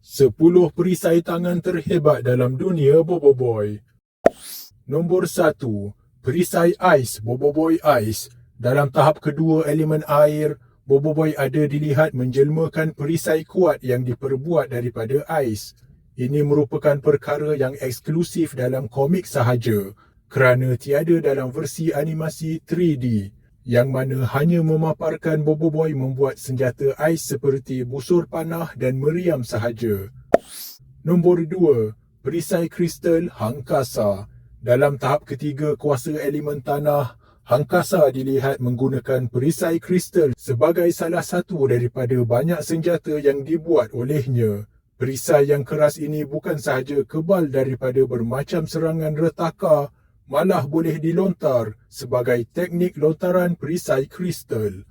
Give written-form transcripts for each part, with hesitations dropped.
10 perisai tangan terhebat dalam dunia Boboiboy. Nombor 1. Perisai ais Boboiboy Ais. Dalam tahap kedua elemen air, Boboiboy ada dilihat menjelmakan perisai kuat yang diperbuat daripada ais. Ini merupakan perkara yang eksklusif dalam komik sahaja, kerana tiada dalam versi animasi 3D, yang mana hanya memaparkan Boboiboy membuat senjata ais seperti busur panah dan meriam sahaja. Nombor 2. Perisai kristal Hangkasa. Dalam tahap ketiga kuasa elemen tanah, Hangkasa dilihat menggunakan perisai kristal sebagai salah satu daripada banyak senjata yang dibuat olehnya. Perisai yang keras ini bukan sahaja kebal daripada bermacam serangan retaka, malah boleh dilontar sebagai teknik lontaran perisai kristal.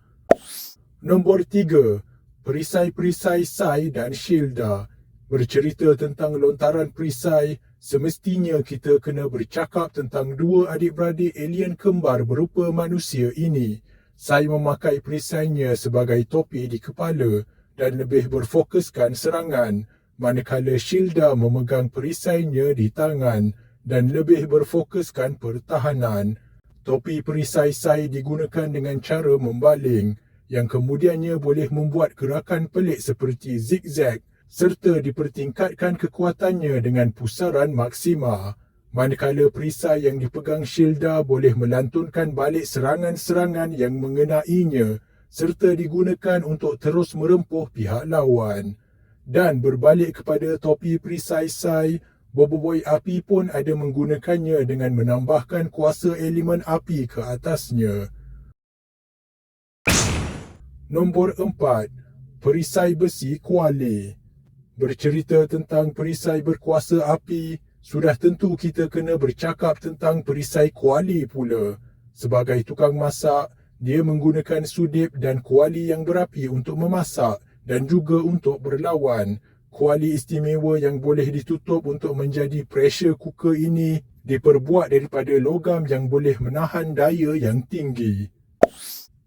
Nombor 3. Perisai-perisai Sai dan Shilda. Bercerita tentang lontaran perisai, semestinya kita kena bercakap tentang dua adik-beradik alien kembar berupa manusia ini. Sai memakai perisainya sebagai topi di kepala dan lebih berfokuskan serangan, manakala Shilda memegang perisainya di tangan dan lebih berfokuskan pertahanan. Topi perisai Sai digunakan dengan cara membaling, yang kemudiannya boleh membuat gerakan pelik seperti zigzag, serta dipertingkatkan kekuatannya dengan pusaran maksima. Manakala perisai yang dipegang Shilda boleh melantunkan balik serangan-serangan yang mengenainya, serta digunakan untuk terus merempuh pihak lawan. Dan berbalik kepada topi perisai Sai, Boboiboy api pun ada menggunakannya dengan menambahkan kuasa elemen api ke atasnya. Nombor 4. Perisai besi Kuali. Bercerita tentang perisai berkuasa api, sudah tentu kita kena bercakap tentang perisai Kuali pula. Sebagai tukang masak, dia menggunakan sudip dan kuali yang berapi untuk memasak dan juga untuk berlawan. Kuali istimewa yang boleh ditutup untuk menjadi pressure cooker ini diperbuat daripada logam yang boleh menahan daya yang tinggi.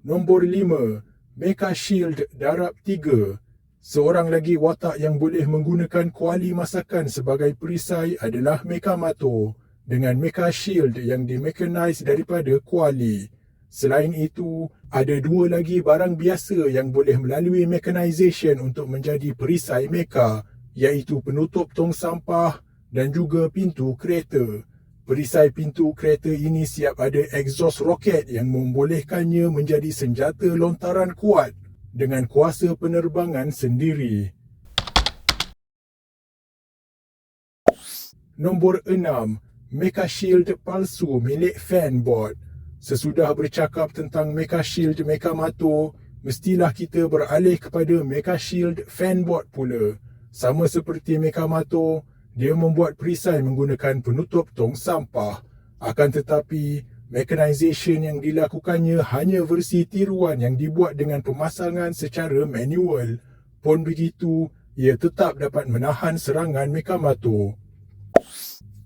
Nombor 5. Mecha Shield Darab 3. Seorang lagi watak yang boleh menggunakan kuali masakan sebagai perisai adalah Mechamato, dengan Mecha Shield yang dimekanize daripada kuali. Selain itu, ada dua lagi barang biasa yang boleh melalui mechanization untuk menjadi perisai mecha, iaitu penutup tong sampah dan juga pintu kereta. Perisai pintu kereta ini siap ada exhaust roket yang membolehkannya menjadi senjata lontaran kuat dengan kuasa penerbangan sendiri. Nombor 6. Mecha Shield palsu milik Fanbot. Sesudah bercakap tentang Mecha Shield Mechamato, mestilah kita beralih kepada Mecha Shield Fanbot pula. Sama seperti Mechamato, dia membuat perisai menggunakan penutup tong sampah. Akan tetapi, mechanization yang dilakukannya hanya versi tiruan yang dibuat dengan pemasangan secara manual. Pun begitu, ia tetap dapat menahan serangan Mechamato.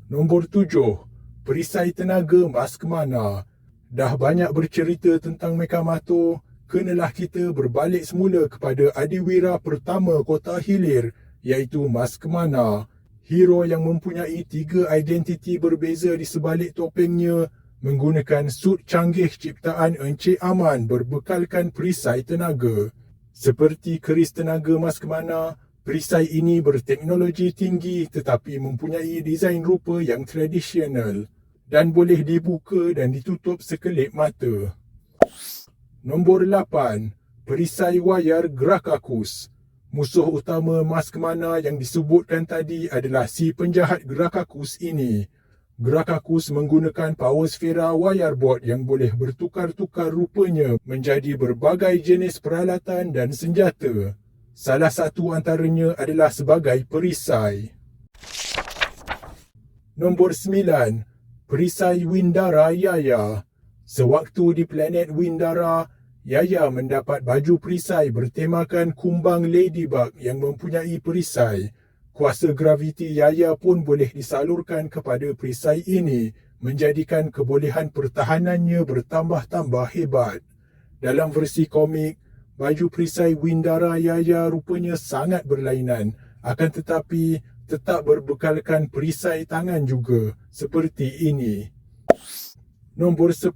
Nombor 7. Perisai tenaga Maskmana. Dah banyak bercerita tentang Mechamato, kenalah kita berbalik semula kepada adiwira pertama Kota Hilir, iaitu Maskmana. Hero yang mempunyai 3 identiti berbeza di sebalik topengnya, menggunakan sut canggih ciptaan Encik Aman berbekalkan perisai tenaga. Seperti keris tenaga Maskmana, perisai ini berteknologi tinggi tetapi mempunyai desain rupa yang tradisional dan boleh dibuka dan ditutup sekelip mata. Nombor 8. Perisai wayar Grakakus. Musuh utama Maskmana yang disebutkan tadi adalah si penjahat Grakakus ini. Grakakus menggunakan power sfera wayar bot yang boleh bertukar-tukar rupanya menjadi berbagai jenis peralatan dan senjata. Salah satu antaranya adalah sebagai perisai. Nombor 9. Perisai Windara Yaya. Sewaktu di planet Windara, Yaya mendapat baju perisai bertemakan kumbang ladybug yang mempunyai perisai. Kuasa graviti Yaya pun boleh disalurkan kepada perisai ini, menjadikan kebolehan pertahanannya bertambah-tambah hebat. Dalam versi komik, baju perisai Windara Yaya rupanya sangat berlainan. akan tetapi tetap berbekalkan perisai tangan juga, seperti ini. Nombor 10,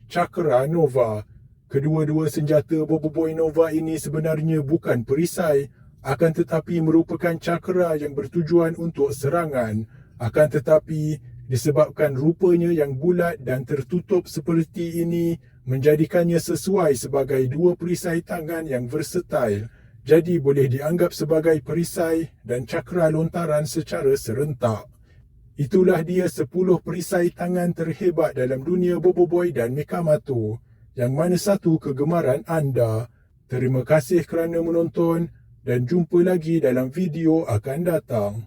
Cakra Nova. Kedua-dua senjata Boboiboy Nova ini sebenarnya bukan perisai, akan tetapi merupakan cakra yang bertujuan untuk serangan. Akan tetapi, disebabkan rupanya yang bulat dan tertutup seperti ini, menjadikannya sesuai sebagai dua perisai tangan yang versatile. Jadi boleh dianggap sebagai perisai dan cakra lontaran secara serentak. Itulah dia 10 perisai tangan terhebat dalam dunia Boboiboy dan Mekamato. Yang mana satu kegemaran anda? Terima kasih kerana menonton dan jumpa lagi dalam video akan datang.